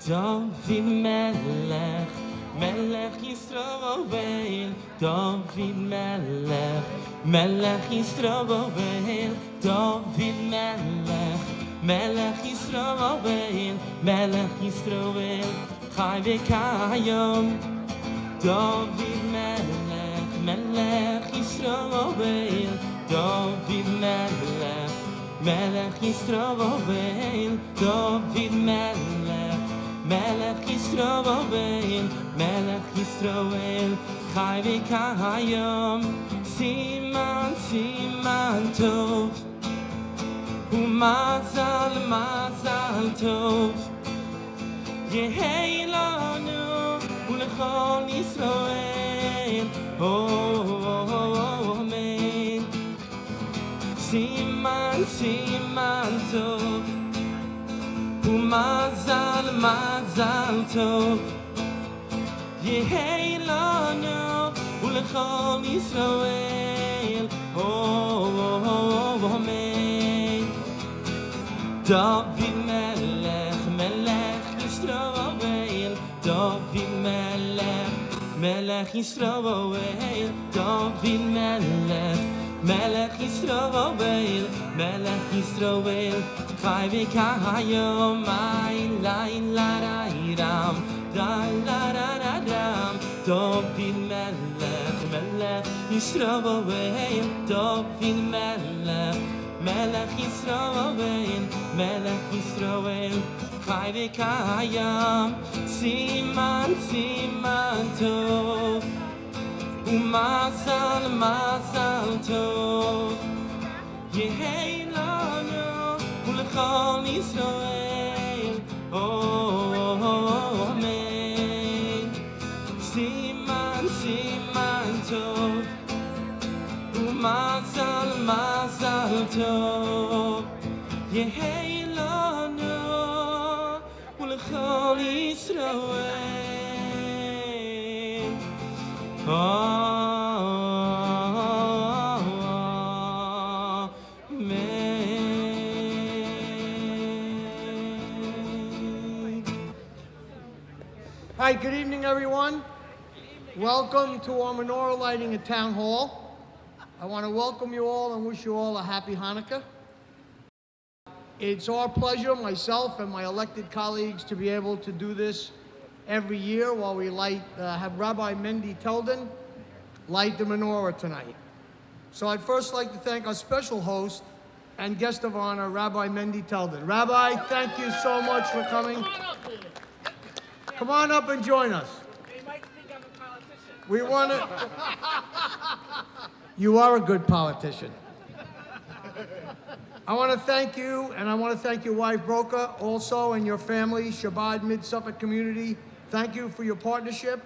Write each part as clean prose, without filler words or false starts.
David Melech, Melech Yisrael, David Melech, Melech Yisrael, David Melech, Melech Yisrael, Melech Yisrael, Chai v'kayom. David Melech, Melech Yisrael, David Melech, Melech Yisrael, David Melech, Melech Yisrael, Melech Yisrael, Chai v'kayom. Siman, Siman Tov, Umazal, Mazal Tov, Yehei lanu ulechol Yisrael, Amen. Siman, Siman Tov, Umazal, Mazal Tov, Yehei lanu ulechol Yisrael, Amen. David Melech, Melech Yisrael, David Melech, Melech Yisrael, David Melech, Melech Yisrael, Melech Yisrael, Chai v'kayom, Ram, David Melech, Melech Yisrael, David Melech, Melech Yisrael, Melech Yisrael, Chai v'kayom. Siman, Siman Tov, Umazal, Mazal Tov, Yehei lanu ulechol Yisrael, Amen. Siman, Siman Tov, Umazal, Mazal Tov, Yehei lanu ulechol Yisrael, Amen. Hi, good evening, everyone. Welcome to our menorah lighting at Town Hall. I want to welcome you all and wish you all a happy Hanukkah. It's our pleasure, myself and my elected colleagues, to be able to do this every year while we have Rabbi Mendy Teldin light the menorah tonight. So I'd first like to thank our special host and guest of honor, Rabbi Mendy Teldin. Rabbi, thank you so much for coming. Come on up and join us. They might think I'm a politician. We want to... You are a good politician. I want to thank you, and I want to thank your wife, Broca, also, and your family, Shabbat Mid-Suffolk community. Thank you for your partnership,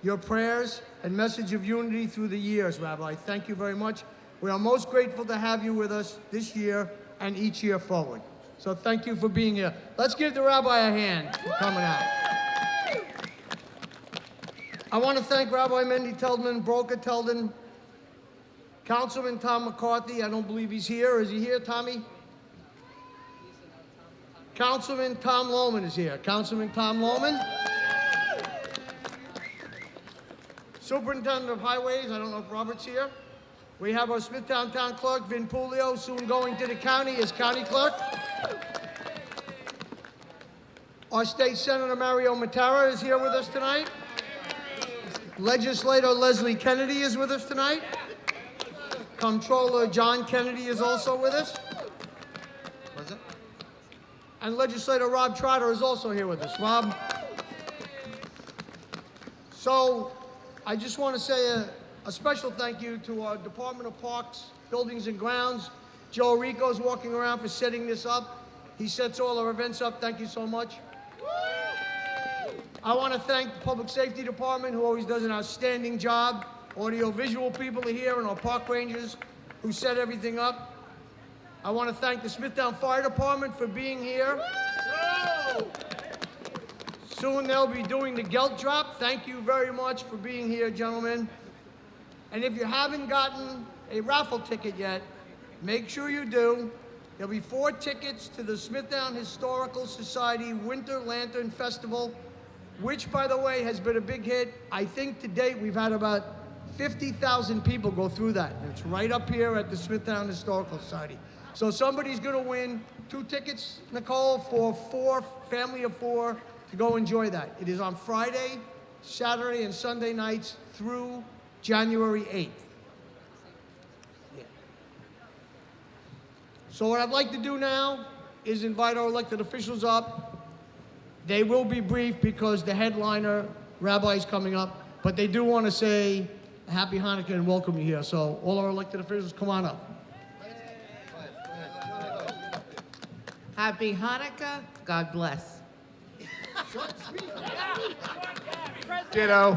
your prayers, and message of unity through the years, Rabbi. Thank you very much. We are most grateful to have you with us this year and each year forward. So thank you for being here. Let's give the Rabbi a hand for coming out. I want to thank Rabbi Mendy Teldin, Broca Teldin, Councilman Tom McCarthy. I don't believe he's here. Is he here, Tommy? Councilman Tom Lohman is here. Councilman Tom Lohman. Superintendent of Highways, I don't know if Robert's here. We have our Smithtown Town Clerk, Vin Pulio, soon going to the county as County Clerk. Our State Senator Mario Matara is here with us tonight. Legislator Leslie Kennedy is with us tonight. Comptroller John Kennedy is also with us. Was it? And Legislator Rob Trotter is also here with us. Rob. So I just want to say a special thank you to our Department of Parks, Buildings and Grounds. Joe Rico's walking around for setting this up. He sets all our events up. Thank you so much. I want to thank the Public Safety Department, who always does an outstanding job. Audio-visual people are here, and our park rangers who set everything up. I want to thank the Smithtown Fire Department for being here. Soon they'll be doing the gelt drop. Thank you very much for being here, gentlemen. And if you haven't gotten a raffle ticket yet, make sure you do. There'll be 4 tickets to the Smithtown Historical Society Winter Lantern Festival, which, by the way, has been a big hit. I think to date we've had about 50,000 people go through that. And it's right up here at the Smithtown Historical Society. So somebody's going to win 2 tickets, Nicole, for family of 4 to go enjoy that. It is on Friday, Saturday, and Sunday nights through January 8th. So what I'd like to do now is invite our elected officials up. They will be brief because the headliner, Rabbi, is coming up, but they do want to say Happy Hanukkah and welcome you here. So all our elected officials, come on up. Happy Hanukkah. God bless. Ditto.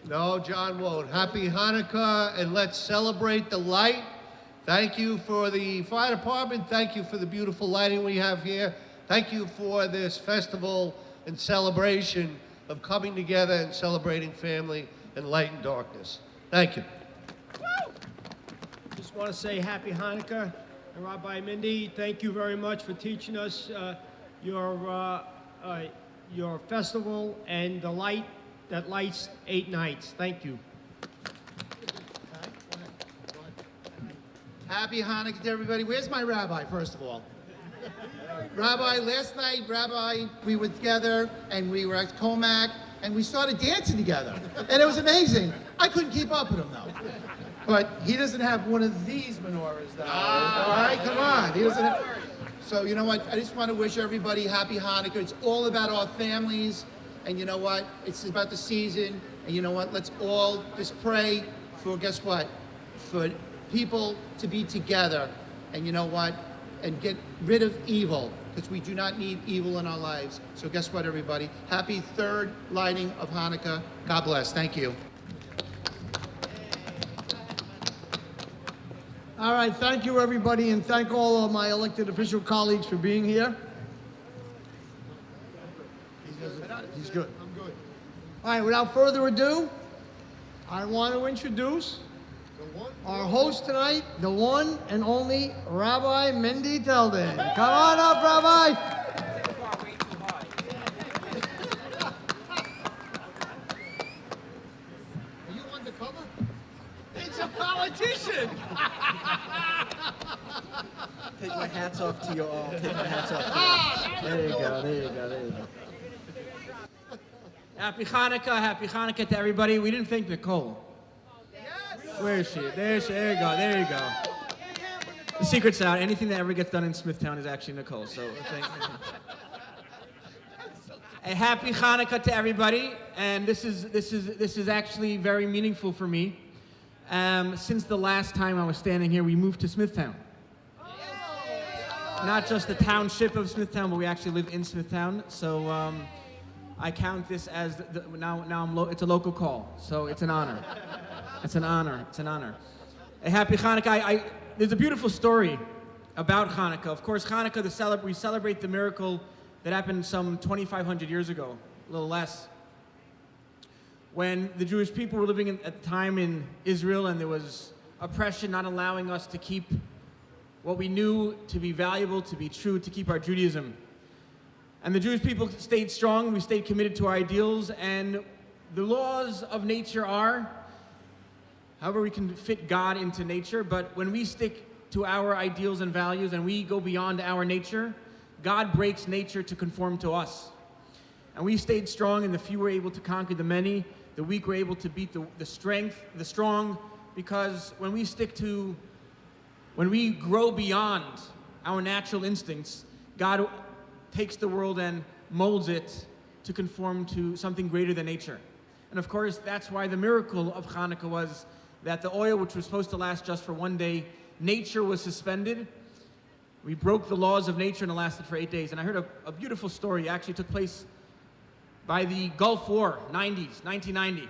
No, John won't. Happy Hanukkah, and let's celebrate the light. Thank you for the fire department. Thank you for the beautiful lighting we have here. Thank you for this festival and celebration of coming together and celebrating family and light and darkness. Thank you. Just want to say Happy Hanukkah. And Rabbi Mindy, thank you very much for teaching us your festival and the light that lights 8 nights. Thank you. Happy Hanukkah to everybody. Where's my rabbi, first of all? Rabbi, last night, we were together and we were at Comac and we started dancing together. And it was amazing. I couldn't keep up with him though. But he doesn't have one of these menorahs though. All right, come on. He doesn't have... So you know what? I just want to wish everybody Happy Hanukkah. It's all about our families. And you know what? It's about the season. And you know what? Let's all just pray for, guess what? For people to be together. And you know what? And get rid of evil. Because we do not need evil in our lives. So guess what, everybody? Happy 3rd lighting of Hanukkah. God bless. Thank you. All right, thank you, everybody, and thank all of my elected official colleagues for being here. He's good. I'm good. All right, without further ado, I want to introduce our host tonight, the one and only Rabbi Mendy Teldin. Come on up, Rabbi. Are you undercover? It's a politician. Take my hats off to you all. Take my hats off to you. There you go, there you go, there you go. Happy Hanukkah to everybody. We didn't thank Nicole. Where is she? There she. There you go. There you go. The secret's out. Anything that ever gets done in Smithtown is actually Nicole. So thank you. A happy Hanukkah to everybody. And this is actually very meaningful for me. Since the last time I was standing here, we moved to Smithtown. Not just the township of Smithtown, but we actually live in Smithtown. So I count this as it's a local call. So it's an honor. It's an honor. It's an honor. A happy Hanukkah. There's a beautiful story about Hanukkah. Of course, Hanukkah, we celebrate the miracle that happened some 2,500 years ago, a little less, when the Jewish people were living at the time in Israel, and there was oppression not allowing us to keep what we knew to be valuable, to be true, to keep our Judaism. And the Jewish people stayed strong. We stayed committed to our ideals, and the laws of nature are, however we can fit God into nature, but when we stick to our ideals and values and we go beyond our nature, God breaks nature to conform to us. And we stayed strong, and the few were able to conquer the many. The weak were able to beat the strong, because when we grow beyond our natural instincts, God takes the world and molds it to conform to something greater than nature. And of course, that's why the miracle of Hanukkah was that the oil, which was supposed to last just for 1 day, nature was suspended. We broke the laws of nature, and it lasted for 8 days. And I heard a beautiful story. It actually took place by the Gulf War, 1990.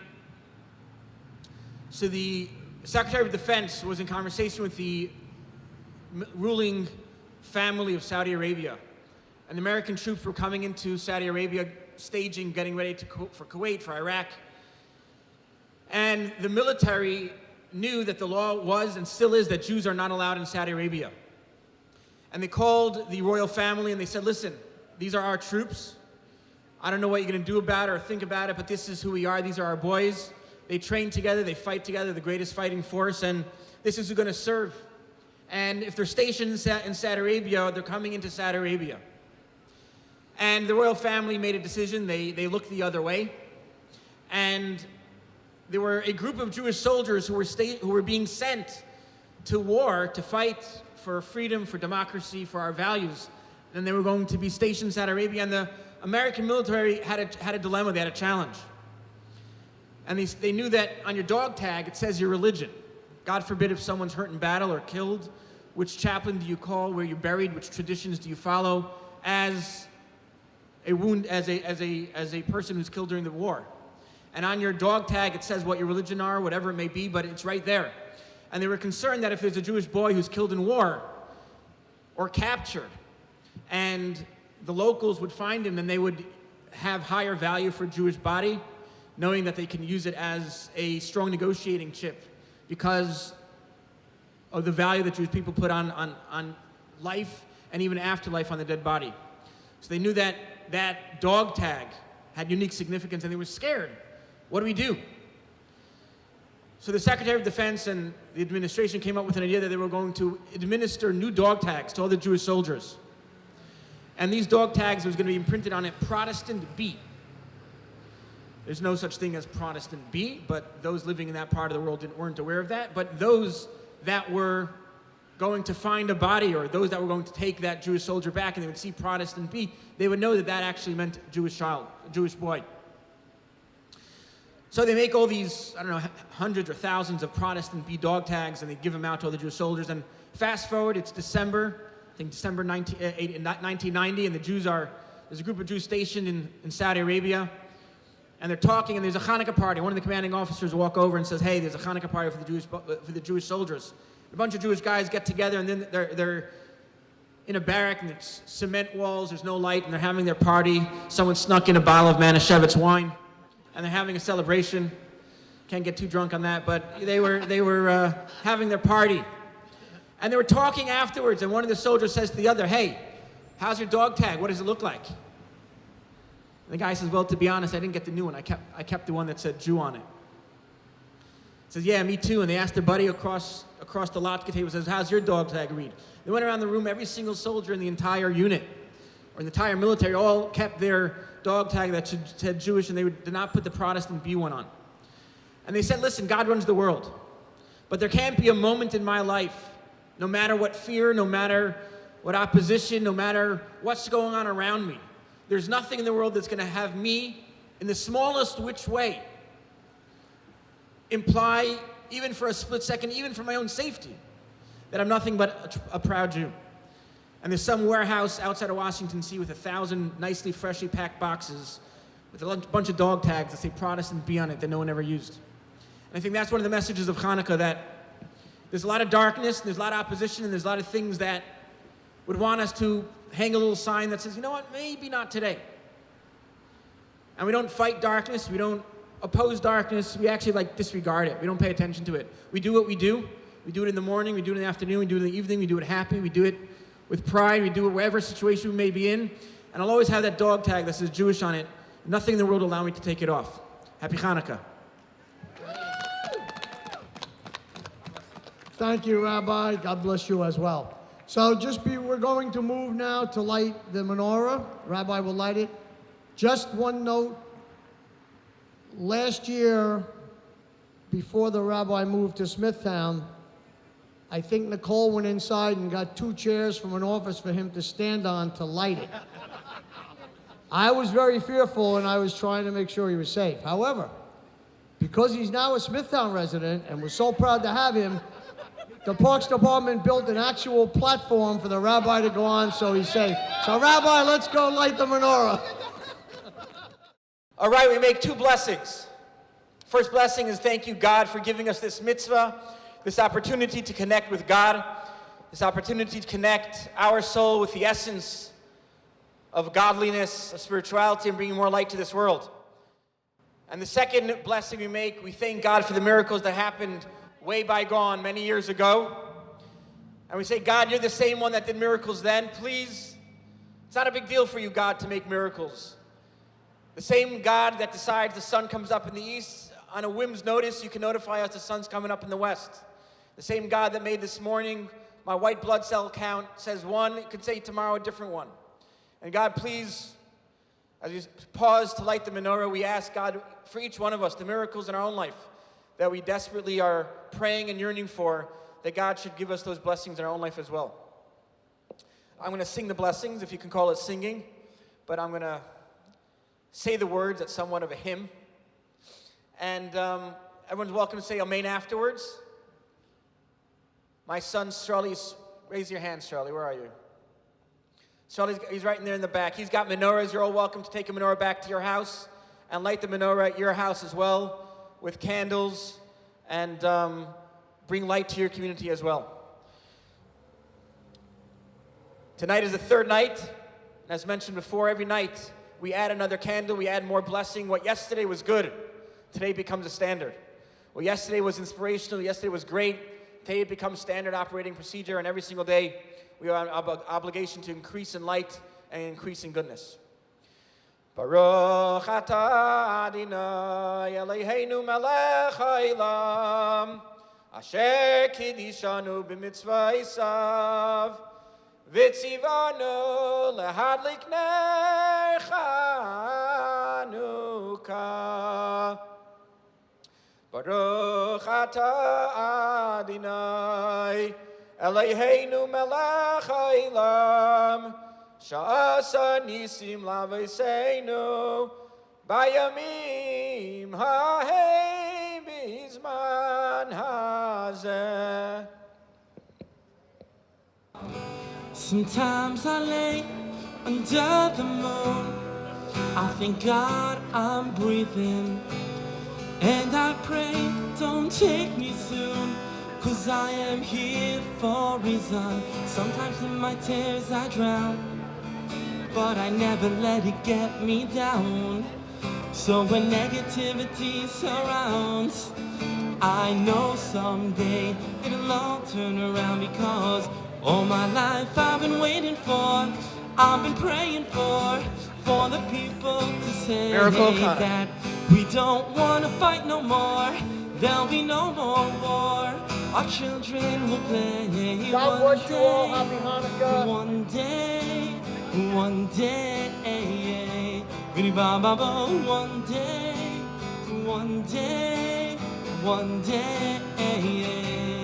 So the Secretary of Defense was in conversation with the ruling family of Saudi Arabia. And the American troops were coming into Saudi Arabia, staging, getting ready for Kuwait, for Iraq. And the military knew that the law was and still is that Jews are not allowed in Saudi Arabia. And they called the royal family and they said, listen, these are our troops. I don't know what you're going to do about it or think about it, but this is who we are. These are our boys. They train together. They fight together, the greatest fighting force, and this is who's going to serve. And if they're stationed in Saudi Arabia, they're coming into Saudi Arabia. And the royal family made a decision. They looked the other way. And there were a group of Jewish soldiers who were being sent to war to fight for freedom, for democracy, for our values. And they were going to be stationed in Saudi Arabia. And the American military had a dilemma. They had a challenge. And they knew that on your dog tag, it says your religion. God forbid if someone's hurt in battle or killed, which chaplain do you call, where you're buried, which traditions do you follow as a person who's killed during the war. And on your dog tag, it says what your religion are, whatever it may be, but it's right there. And they were concerned that if there's a Jewish boy who's killed in war or captured, and the locals would find him, then they would have higher value for Jewish body, knowing that they can use it as a strong negotiating chip because of the value that Jewish people put on life and even afterlife on the dead body. So they knew that that dog tag had unique significance, and they were scared. What do we do? So the Secretary of Defense and the administration came up with an idea that they were going to administer new dog tags to all the Jewish soldiers. And these dog tags was going to be imprinted on it, Protestant B. There's no such thing as Protestant B, but those living in that part of the world weren't aware of that. But those that were going to find a body, or those that were going to take that Jewish soldier back, and they would see Protestant B, they would know that that actually meant Jewish child, a Jewish boy. So they make all these, I don't know, hundreds or thousands of Protestant B dog tags, and they give them out to all the Jewish soldiers. And fast forward, it's December, I think December 1990, and there's a group of Jews stationed in Saudi Arabia, and they're talking, and there's a Hanukkah party. One of the commanding officers walk over and says, hey, there's a Hanukkah party for the Jewish soldiers. A bunch of Jewish guys get together, and then they're in a barrack, and it's cement walls, there's no light, and they're having their party. Someone snuck in a bottle of Manischewitz wine, and they're having a celebration. Can't get too drunk on that, but they were having their party. And they were talking afterwards, and one of the soldiers says to the other, hey, how's your dog tag? What does it look like? And the guy says, well, to be honest, I didn't get the new one. I kept the one that said Jew on it. He says, yeah, me too. And they asked their buddy across the latke table, says, how's your dog tag read? They went around the room, every single soldier in the entire unit, or the entire military, all kept their dog tag that said Jewish, and they did not put the Protestant B one on. And they said, listen, God runs the world. But there can't be a moment in my life, no matter what fear, no matter what opposition, no matter what's going on around me, there's nothing in the world that's going to have me, in the smallest which way, imply, even for a split second, even for my own safety, that I'm nothing but a proud Jew. And there's some warehouse outside of Washington, D.C. with 1,000 nicely, freshly packed boxes with a bunch of dog tags that say Protestant B on it that no one ever used. And I think that's one of the messages of Hanukkah, that there's a lot of darkness, and there's a lot of opposition, and there's a lot of things that would want us to hang a little sign that says, you know what, maybe not today. And we don't fight darkness, we don't oppose darkness, we actually disregard it. We don't pay attention to it. We do what we do. We do it in the morning, we do it in the afternoon, we do it in the evening, we do it happy, we do it with pride, we do it wherever situation we may be in. And I'll always have that dog tag that says Jewish on it. Nothing in the world will allow me to take it off. Happy Hanukkah. Thank you, Rabbi. God bless you as well. So we're going to move now to light the menorah. Rabbi will light it. Just one note. Last year, before the rabbi moved to Smithtown, I think Nicole went inside and got 2 chairs from an office for him to stand on to light it. I was very fearful, and I was trying to make sure he was safe. However, because he's now a Smithtown resident, and we're so proud to have him, the Parks Department built an actual platform for the rabbi to go on so he's safe. So, Rabbi, let's go light the menorah. All right, we make 2 blessings. First blessing is thank you, God, for giving us this mitzvah, this opportunity to connect with God, this opportunity to connect our soul with the essence of godliness, of spirituality, and bringing more light to this world. And the second blessing we make, we thank God for the miracles that happened way bygone many years ago. And we say, God, you're the same one that did miracles then. Please, it's not a big deal for you, God, to make miracles. The same God that decides the sun comes up in the east, on a whim's notice, you can notify us the sun's coming up in the west. The same God that made this morning my white blood cell count says one, it could say tomorrow a different one. And God, please, as we pause to light the menorah, we ask God for each one of us, the miracles in our own life that we desperately are praying and yearning for, that God should give us those blessings in our own life as well. I'm going to sing the blessings, if you can call it singing, but I'm going to say the words. That's somewhat of a hymn. And everyone's welcome to say amen afterwards. My son, Charlie, raise your hand, Charlie. Where are you? Charlie, he's right in there in the back. He's got menorahs. You're all welcome to take a menorah back to your house and light the menorah at your house as well with candles and bring light to your community as well. Tonight is the third night. And as mentioned before, every night we add another candle, we add more blessing. What yesterday was good, today becomes a standard. What yesterday was inspirational, yesterday was great, today it becomes standard operating procedure, and every single day we are an obligation to increase in light and increase in goodness. Baruch atah Adonai Eloheinu melech haolam asher kidishanu b'mitzvaysav v'tzivanu lehadlik ner Chanukah. Baruch atah Adonai Eloheinu melech haolam sha'asa nisim laveseinu bayamim ha'hem bizman hazeh. Sometimes I lay under the moon, I thank God I'm breathing, and I pray don't take me soon, 'cause I am here for a reason. Sometimes in my tears I drown, but I never let it get me down. So when negativity surrounds, I know someday it'll all turn around, because all my life I've been waiting for, I've been praying for the people to say that we don't want to fight no more. There'll be no more war. Our children will play. God bless you all. Happy Hanukkah. One day, one day, one day, one day, one day.